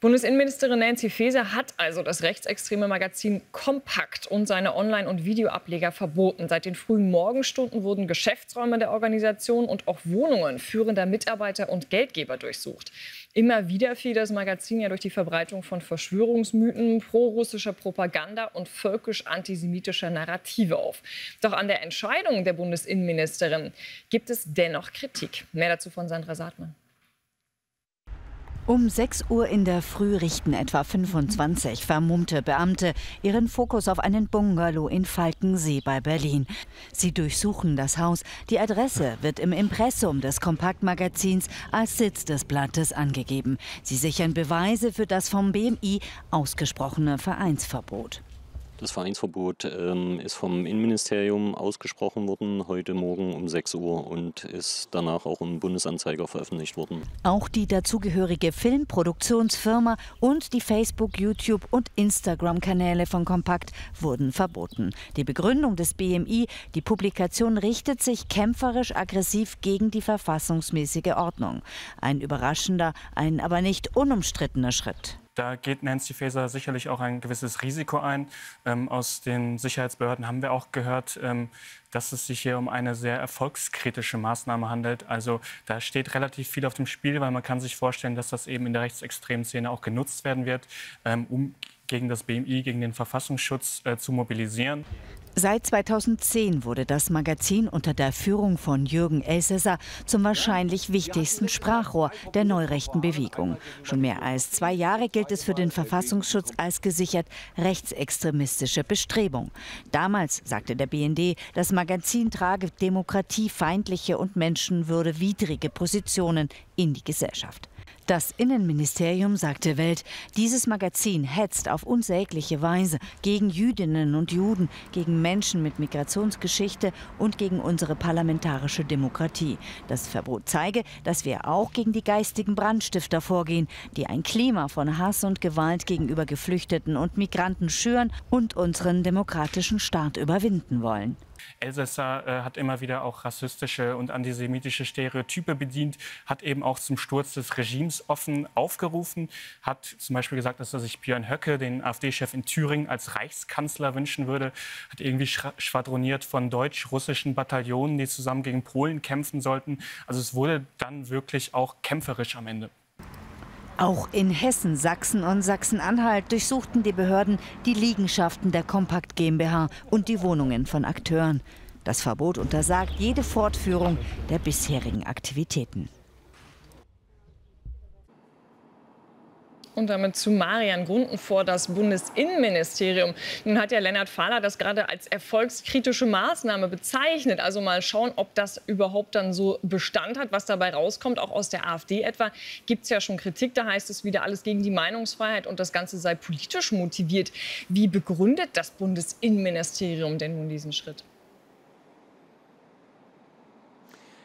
Bundesinnenministerin Nancy Faeser hat also das rechtsextreme Magazin Kompakt und seine Online- und Videoableger verboten. Seit den frühen Morgenstunden wurden Geschäftsräume der Organisation und auch Wohnungen führender Mitarbeiter und Geldgeber durchsucht. Immer wieder fiel das Magazin ja durch die Verbreitung von Verschwörungsmythen, prorussischer Propaganda und völkisch-antisemitischer Narrative auf. Doch an der Entscheidung der Bundesinnenministerin gibt es dennoch Kritik. Mehr dazu von Sandra Saatmann. Um 6 Uhr in der Früh richten etwa 25 vermummte Beamte ihren Fokus auf einen Bungalow in Falkensee bei Berlin. Sie durchsuchen das Haus. Die Adresse wird im Impressum des Kompaktmagazins als Sitz des Blattes angegeben. Sie sichern Beweise für das vom BMI ausgesprochene Vereinsverbot. Das Vereinsverbot ist vom Innenministerium ausgesprochen worden, heute Morgen um 6 Uhr und ist danach auch im Bundesanzeiger veröffentlicht worden. Auch die dazugehörige Filmproduktionsfirma und die Facebook-, YouTube- und Instagram-Kanäle von Kompakt wurden verboten. Die Begründung des BMI, die Publikation richtet sich kämpferisch aggressiv gegen die verfassungsmäßige Ordnung. Ein überraschender, ein aber nicht unumstrittener Schritt. Da geht Nancy Faeser sicherlich auch ein gewisses Risiko ein. Aus den Sicherheitsbehörden haben wir auch gehört, dass es sich hier um eine sehr erfolgskritische Maßnahme handelt. Also da steht relativ viel auf dem Spiel, weil man kann sich vorstellen, dass das eben in der rechtsextremen Szene auch genutzt werden wird, um gegen das BMI, gegen den Verfassungsschutz zu mobilisieren. Seit 2010 wurde das Magazin unter der Führung von Jürgen Elsässer zum wahrscheinlich wichtigsten Sprachrohr der neurechten Bewegung. Schon mehr als 2 Jahre gilt es für den Verfassungsschutz als gesichert rechtsextremistische Bestrebung. Damals sagte der BND, das Magazin trage demokratiefeindliche und menschenwürdewidrige Positionen in die Gesellschaft. Das Innenministerium sagte Welt, dieses Magazin hetzt auf unsägliche Weise gegen Jüdinnen und Juden, gegen Menschen mit Migrationsgeschichte und gegen unsere parlamentarische Demokratie. Das Verbot zeige, dass wir auch gegen die geistigen Brandstifter vorgehen, die ein Klima von Hass und Gewalt gegenüber Geflüchteten und Migranten schüren und unseren demokratischen Staat überwinden wollen. Elsässer hat immer wieder auch rassistische und antisemitische Stereotype bedient, hat eben auch zum Sturz des Regimes offen aufgerufen, hat zum Beispiel gesagt, dass er sich Björn Höcke, den AfD-Chef in Thüringen, als Reichskanzler wünschen würde, hat irgendwie schwadroniert von deutsch-russischen Bataillonen, die zusammen gegen Polen kämpfen sollten. Also es wurde dann wirklich auch kämpferisch am Ende. Auch in Hessen, Sachsen und Sachsen-Anhalt durchsuchten die Behörden die Liegenschaften der Kompakt GmbH und die Wohnungen von Akteuren. Das Verbot untersagt jede Fortführung der bisherigen Aktivitäten. Und damit zu Marian Grunden vor das Bundesinnenministerium. Nun hat ja Lennart Fahler das gerade als erfolgskritische Maßnahme bezeichnet. Also mal schauen, ob das überhaupt dann so Bestand hat, was dabei rauskommt. Auch aus der AfD etwa gibt es ja schon Kritik. Da heißt es wieder alles gegen die Meinungsfreiheit und das Ganze sei politisch motiviert. Wie begründet das Bundesinnenministerium denn nun diesen Schritt?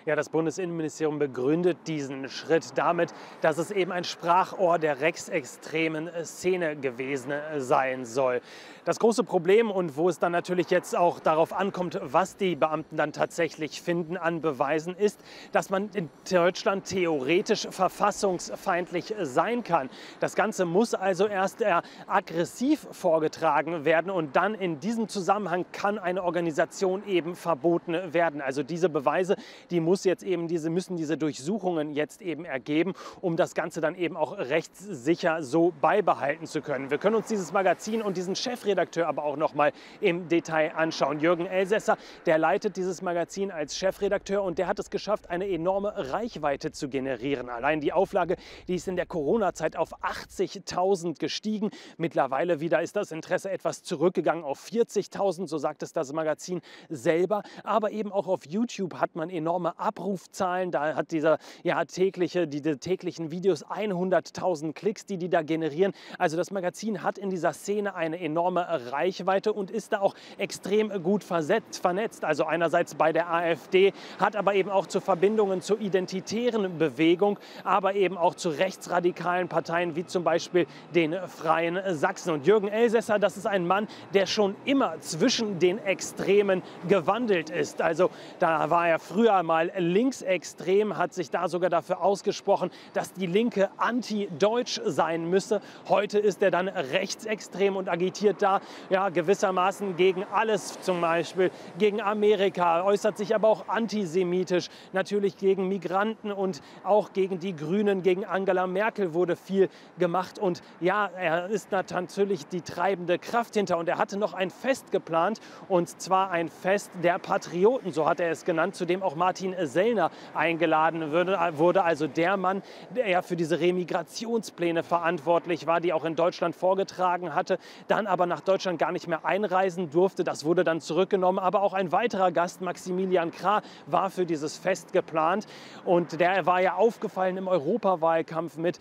Ja, das Bundesinnenministerium begründet diesen Schritt damit, dass es eben ein Sprachrohr der rechtsextremen Szene gewesen sein soll. Das große Problem und wo es dann natürlich jetzt auch darauf ankommt, was die Beamten dann tatsächlich finden an Beweisen, ist, dass man in Deutschland theoretisch verfassungsfeindlich sein kann. Das Ganze muss also erst aggressiv vorgetragen werden und dann in diesem Zusammenhang kann eine Organisation eben verboten werden. Also diese Beweise, die müssen diese Durchsuchungen jetzt eben ergeben, um das Ganze dann eben auch rechtssicher so beibehalten zu können. Wir können uns dieses Magazin und diesen Chefredakteur aber auch noch mal im Detail anschauen. Jürgen Elsässer, der leitet dieses Magazin als Chefredakteur und der hat es geschafft, eine enorme Reichweite zu generieren. Allein die Auflage, die ist in der Corona-Zeit auf 80.000 gestiegen. Mittlerweile wieder ist das Interesse etwas zurückgegangen auf 40.000, so sagt es das Magazin selber. Aber eben auch auf YouTube hat man enorme Abrufzahlen. Da hat diese täglichen Videos 100.000 Klicks, die da generieren. Also das Magazin hat in dieser Szene eine enorme Reichweite und ist da auch extrem gut vernetzt. Also einerseits bei der AfD, hat aber eben auch zu Verbindungen zur identitären Bewegung, aber eben auch zu rechtsradikalen Parteien wie zum Beispiel den Freien Sachsen. Und Jürgen Elsässer, das ist ein Mann, der schon immer zwischen den Extremen gewandelt ist. Also da war er früher mal Linksextrem hat sich da sogar dafür ausgesprochen, dass die Linke anti-deutsch sein müsse. Heute ist er dann rechtsextrem und agitiert da ja gewissermaßen gegen alles, zum Beispiel gegen Amerika, äußert sich aber auch antisemitisch, natürlich gegen Migranten und auch gegen die Grünen, gegen Angela Merkel wurde viel gemacht. Und ja, er ist natürlich die treibende Kraft hinter. Und er hatte noch ein Fest geplant, und zwar ein Fest der Patrioten, so hat er es genannt, zu dem auch Martin Sellner eingeladen wurde. Also der Mann, der ja für diese Remigrationspläne verantwortlich war, die auch in Deutschland vorgetragen hatte, dann aber nach Deutschland gar nicht mehr einreisen durfte. Das wurde dann zurückgenommen. Aber auch ein weiterer Gast, Maximilian Krah, war für dieses Fest geplant. Und der war ja aufgefallen im Europawahlkampf mit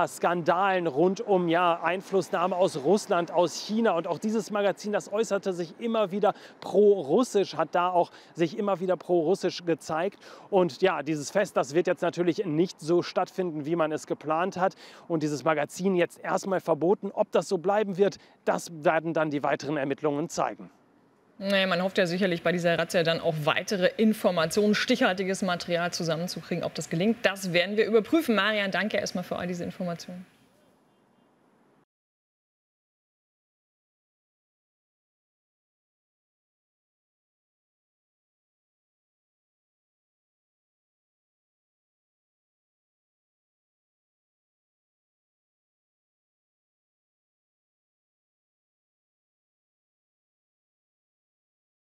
Skandalen rund um Einflussnahme aus Russland, aus China. Und auch dieses Magazin, das äußerte sich immer wieder pro-russisch, hat da auch sich immer wieder pro-russisch gezeigt. Und ja, dieses Fest, das wird jetzt natürlich nicht so stattfinden, wie man es geplant hat. Und dieses Magazin jetzt erstmal verboten. Ob das so bleiben wird, das werden dann die weiteren Ermittlungen zeigen. Naja, man hofft ja sicherlich bei dieser Razzia dann auch weitere Informationen, stichhaltiges Material zusammenzukriegen. Ob das gelingt, das werden wir überprüfen. Marian, danke erstmal für all diese Informationen.